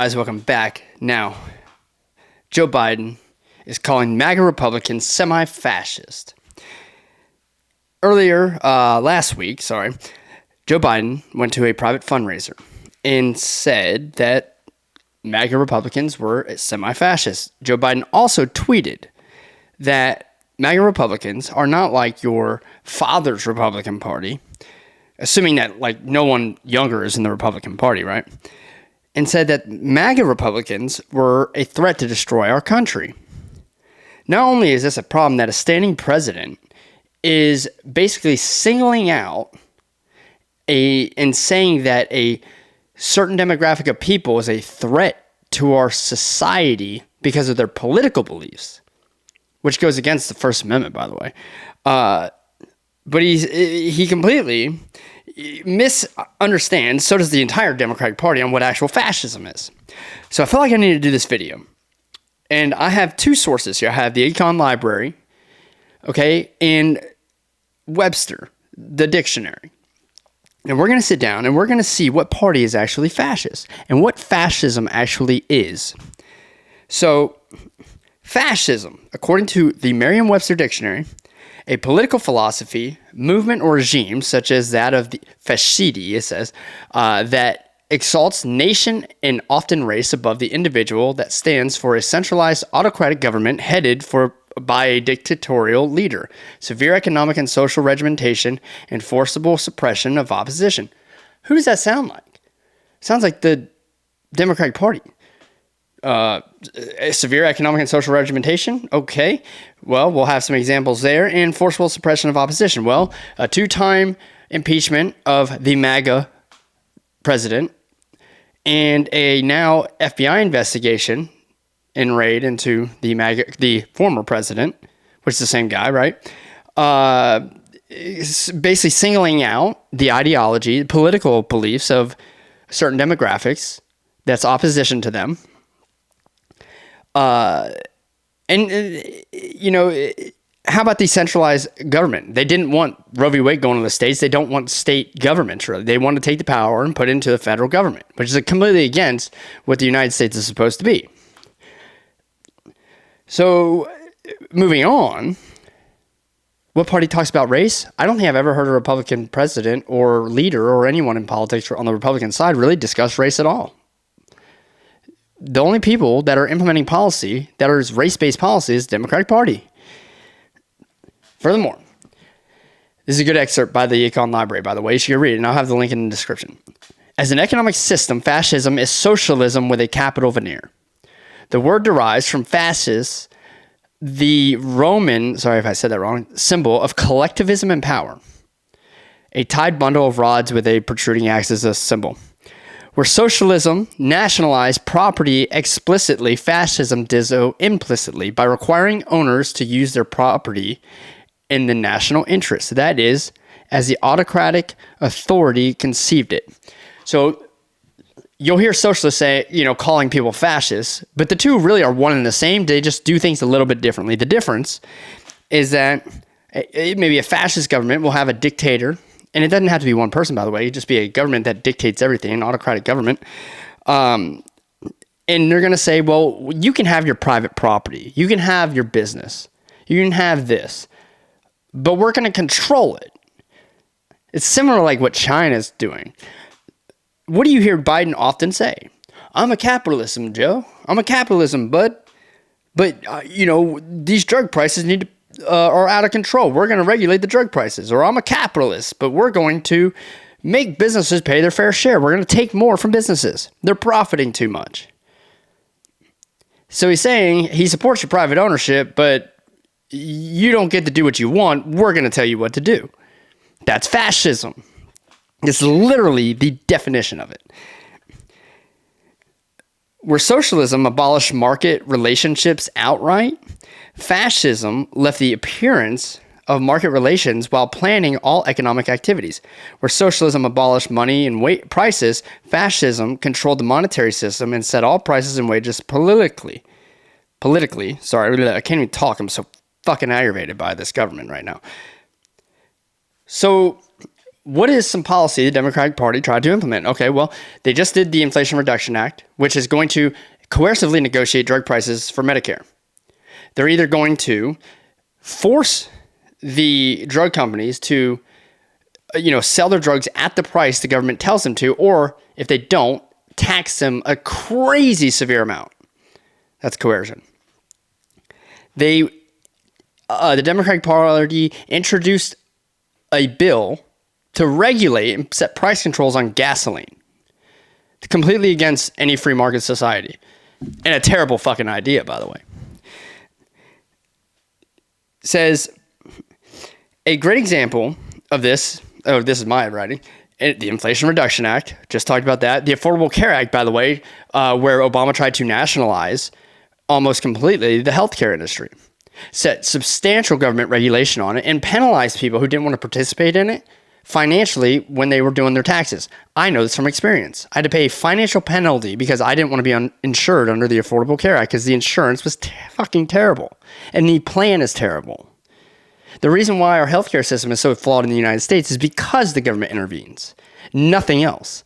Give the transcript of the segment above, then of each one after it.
Guys, welcome back. Now, Joe Biden is calling MAGA Republicans semi-fascist. Earlier, last week, Joe Biden went to a private fundraiser and said that MAGA Republicans were semi-fascist. Joe Biden also tweeted that MAGA Republicans are not like your father's Republican Party, assuming that like no one younger is in the Republican Party, right? And said that MAGA Republicans were a threat to destroy our country. Not only is this a problem that a standing president is basically singling out and saying that a certain demographic of people is a threat to our society because of their political beliefs, which goes against the First Amendment, by the way. But he completely misunderstands, so does the entire Democratic Party, on what actual fascism is. So I feel like I need to do this video. And I have two sources here. I have the Econ Library, okay, and Webster, the dictionary. And we're going to sit down and we're going to see what party is actually fascist and what fascism actually is. So, fascism, according to the Merriam-Webster dictionary, a political philosophy, movement, or regime, such as that of the Fascisti, it says, that exalts nation and often race above the individual, that stands for a centralized autocratic government headed by a dictatorial leader, severe economic and social regimentation, and forcible suppression of opposition. Who does that sound like? Sounds like the Democratic Party. Severe economic and social regimentation? Okay. Well, we'll have some examples there. And forcible suppression of opposition. Well, a two-time impeachment of the MAGA president and a now FBI investigation and raid into the former president, which is the same guy, right? Basically singling out the ideology, the political beliefs of certain demographics that's opposition to them. How about decentralized government? They didn't want Roe v. Wade going to the states. They don't want state governments, really. They want to take the power and put it into the federal government, which is completely against what the United States is supposed to be. So, moving on, what party talks about race? I don't think I've ever heard a Republican president or leader or anyone in politics on the Republican side really discuss race at all. The only people that are implementing policy that is race-based policy is the Democratic Party. Furthermore, this is a good excerpt by the Econ Library, by the way. You should read it, and I'll have the link in the description. As an economic system, fascism is socialism with a capital veneer. The word derives from fascis, the Roman, sorry if I said that wrong, symbol of collectivism and power. A tied bundle of rods with a protruding axe is a symbol. Where socialism nationalized property explicitly, fascism did so implicitly by requiring owners to use their property in the national interest. That is, as the autocratic authority conceived it. So you'll hear socialists say, calling people fascists, but the two really are one and the same. They just do things a little bit differently. The difference is that maybe a fascist government will have a dictator. And it doesn't have to be one person, by the way. It'd just be a government that dictates everything, an autocratic government. And they're going to say, well, you can have your private property. You can have your business. You can have this. But we're going to control it. It's similar to like what China's doing. What do you hear Biden often say? I'm a capitalism, Joe. I'm a capitalism, bud. But, these drug prices need to are out of control. We're going to regulate the drug prices. Or I'm a capitalist, but we're going to make businesses pay their fair share. We're going to take more from businesses. They're profiting too much. So he's saying he supports your private ownership, but you don't get to do what you want. We're going to tell you what to do. That's fascism. It's literally the definition of it. Where socialism abolished market relationships outright, fascism left the appearance of market relations while planning all economic activities. Where socialism abolished money and prices, fascism controlled the monetary system and set all prices and wages politically. Sorry, I can't even talk. I'm so fucking aggravated by this government right now. So what is some policy the Democratic Party tried to implement? Okay, well, they just did the Inflation Reduction Act, which is going to coercively negotiate drug prices for Medicare. They're either going to force the drug companies to, sell their drugs at the price the government tells them to, or if they don't, tax them a crazy severe amount. That's coercion. The Democratic Party introduced a bill to regulate and set price controls on gasoline, completely against any free market society. And a terrible fucking idea, by the way. Says, a great example of this, this is my writing, the Inflation Reduction Act, just talked about that. The Affordable Care Act, by the way, where Obama tried to nationalize almost completely the healthcare industry, set substantial government regulation on it, and penalized people who didn't want to participate in it financially when they were doing their taxes. I know this from experience. I had to pay a financial penalty because I didn't want to be insured under the Affordable Care Act because the insurance was fucking terrible. And the plan is terrible. The reason why our healthcare system is so flawed in the United States is because the government intervenes. Nothing else.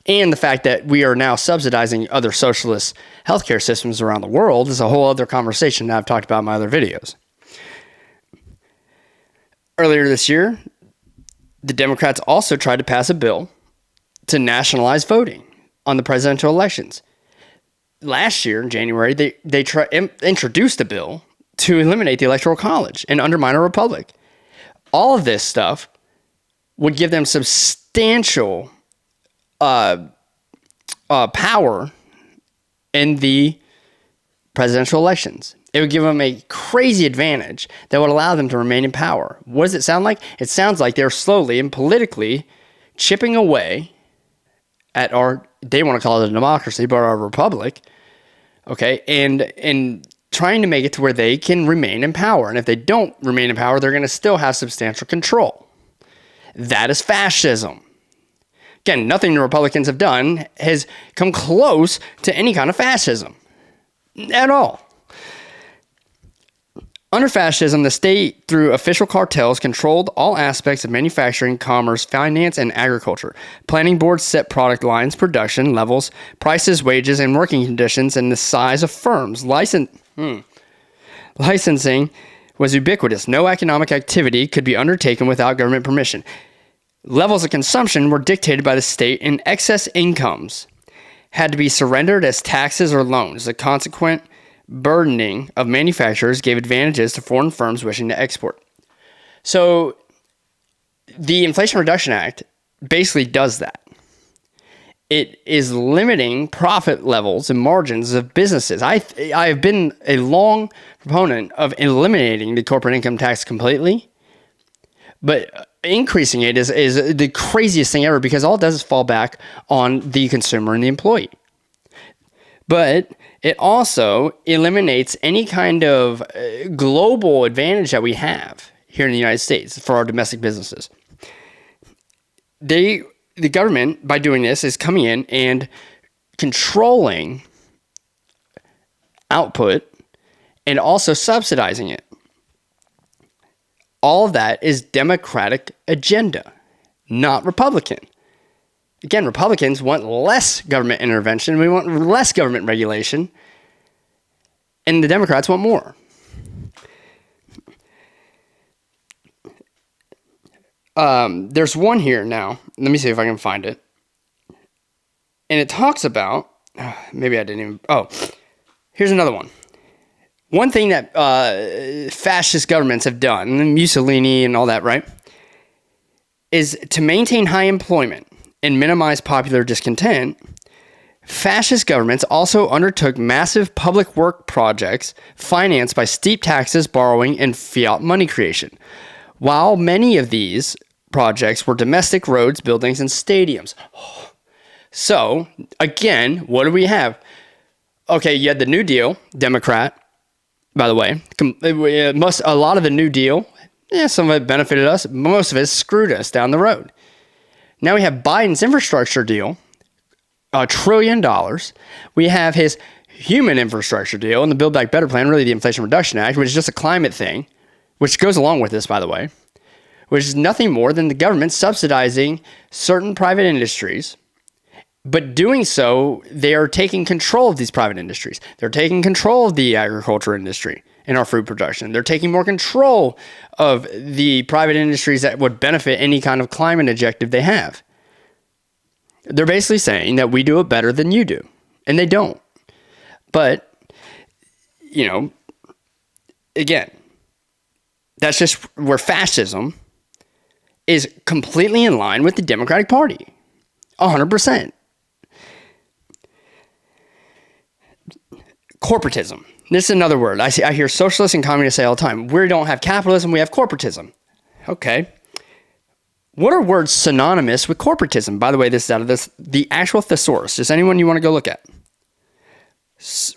And the fact that we are now subsidizing other socialist healthcare systems around the world is a whole other conversation that I've talked about in my other videos. Earlier this year, the Democrats also tried to pass a bill to nationalize voting on the presidential elections. Last year, in January, they introduced a bill to eliminate the Electoral College and undermine a republic. All of this stuff would give them substantial power in the presidential elections. It would give them a crazy advantage that would allow them to remain in power. What does it sound like? It sounds like they're slowly and politically chipping away at they want to call it a democracy, but our republic, okay, and trying to make it to where they can remain in power. And if they don't remain in power, they're going to still have substantial control. That is fascism. Again, nothing the Republicans have done has come close to any kind of fascism at all. Under fascism, the state, through official cartels, controlled all aspects of manufacturing, commerce, finance, and agriculture. Planning boards set product lines, production levels, prices, wages, and working conditions, and the size of firms. Licensing was ubiquitous. No economic activity could be undertaken without government permission. Levels of consumption were dictated by the state, and excess incomes had to be surrendered as taxes or loans. The consequent burdening of manufacturers gave advantages to foreign firms wishing to export. So the Inflation Reduction Act basically does that. It is limiting profit levels and margins of businesses. I have been a long proponent of eliminating the corporate income tax completely, but increasing it is the craziest thing ever because all it does is fall back on the consumer and the employee. But it also eliminates any kind of global advantage that we have here in the United States for our domestic businesses. The government, by doing this, is coming in and controlling output and also subsidizing it. All of that is Democratic agenda, not Republican. Again, Republicans want less government intervention. We want less government regulation. And the Democrats want more. There's one here now. Let me see if I can find it. And it talks about... maybe I didn't even... Oh, here's another one. One thing that fascist governments have done, Mussolini and all that, right, is to maintain high employment and minimize popular discontent. Fascist governments also undertook massive public work projects financed by steep taxes, borrowing, and fiat money creation. While many of these projects were domestic roads, buildings, and stadiums. So, again, what do we have? Okay, you had the New Deal, Democrat, by the way. A lot of the New Deal, some of it benefited us. Most of it screwed us down the road. Now we have Biden's infrastructure deal, $1 trillion. We have his human infrastructure deal and the Build Back Better plan, really the Inflation Reduction Act, which is just a climate thing, which goes along with this, by the way, which is nothing more than the government subsidizing certain private industries. But doing so, they are taking control of these private industries. They're taking control of the agriculture industry and our food production. They're taking more control of the private industries that would benefit any kind of climate objective they have. They're basically saying that we do it better than you do, and they don't. But, again, that's just where fascism is completely in line with the Democratic Party. 100%. Corporatism. This is another word. I hear socialists and communists say all the time, we don't have capitalism, we have corporatism. Okay. What are words synonymous with corporatism? By the way, this is out of the actual thesaurus. Is anyone you want to go look at?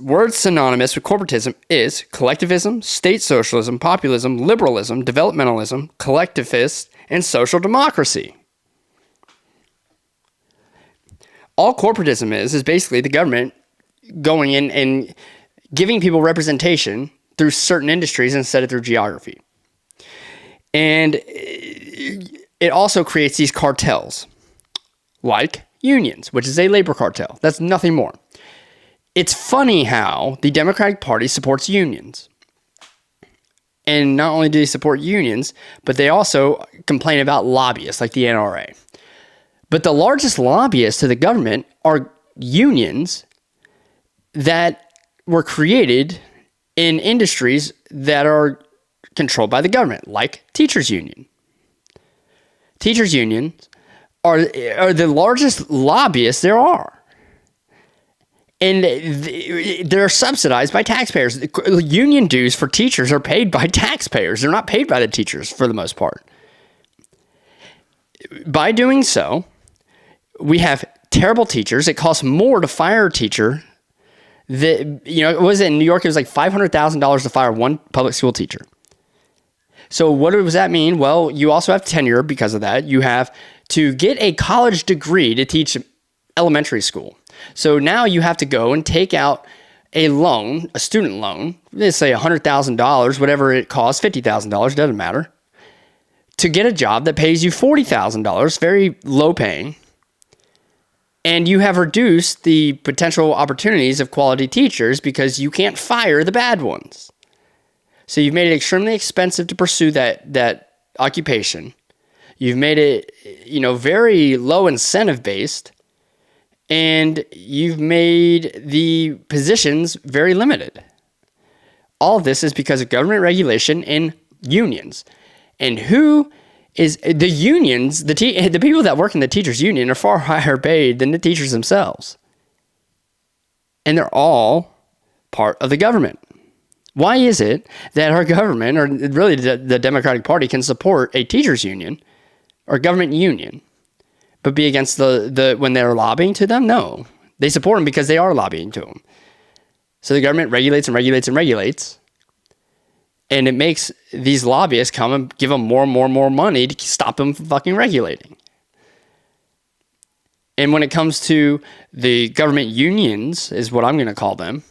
Words synonymous with corporatism is collectivism, state socialism, populism, liberalism, developmentalism, collectivist, and social democracy. All corporatism is basically the government going in and giving people representation through certain industries instead of through geography. And it also creates these cartels, like unions, which is a labor cartel. That's nothing more. It's funny how the Democratic Party supports unions. And not only do they support unions, but they also complain about lobbyists like the NRA. But the largest lobbyists to the government are unions that were created in industries that are controlled by the government, like teachers' union. Teachers' unions are the largest lobbyists there are. And they're subsidized by taxpayers. Union dues for teachers are paid by taxpayers. They're not paid by the teachers for the most part. By doing so, we have terrible teachers. It costs more to fire a teacher. Was it in New York? It was like $500,000 to fire one public school teacher. So what does that mean? Well, you also have tenure because of that. You have to get a college degree to teach elementary school. So now you have to go and take out a loan, a student loan, let's say $100,000, whatever it costs, $50,000, doesn't matter, to get a job that pays you $40,000, very low paying. And you have reduced the potential opportunities of quality teachers because you can't fire the bad ones. So you've made it extremely expensive to pursue that occupation. You've made it, very low incentive based, and you've made the positions very limited. All of this is because of government regulation and unions. And who is the unions? The people that work in the teachers' union are far higher paid than the teachers themselves, and they're all part of the government. Why is it that our government, or really the Democratic Party, can support a teachers' union or government union, but be against the when they're lobbying to them? No, they support them because they are lobbying to them. So the government regulates and regulates and regulates, and it makes these lobbyists come and give them more and more and more money to stop them from fucking regulating. And when it comes to the government unions, is what I'm going to call them,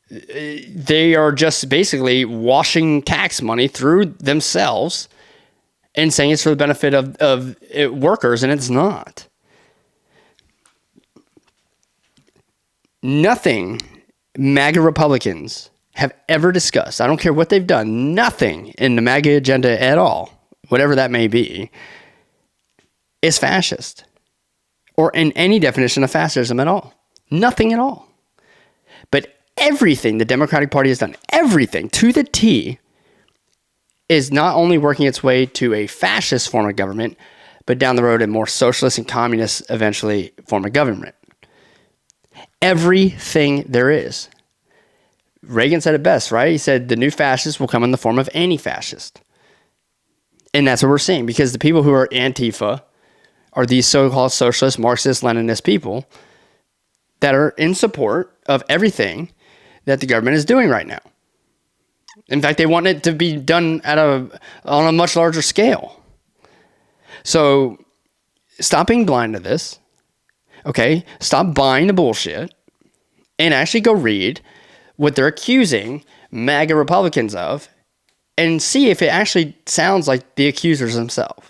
they are just basically washing tax money through themselves and saying it's for the benefit of workers, and it's not. Nothing MAGA Republicans have ever discussed, I don't care what they've done, nothing in the MAGA agenda at all, whatever that may be, is fascist. Or in any definition of fascism at all. Nothing at all. But everything the Democratic Party has done, everything to the T, is not only working its way to a fascist form of government, but down the road a more socialist and communist eventually form of government. Everything there is. Reagan said it best, right? He said the new fascist will come in the form of anti-fascist. And that's what we're seeing, because the people who are Antifa are these so-called socialist, Marxist, Leninist people that are in support of everything that the government is doing right now. In fact, they want it to be done on a much larger scale. So stop being blind to this. Okay? Stop buying the bullshit and actually go read what they're accusing MAGA Republicans of and see if it actually sounds like the accusers themselves.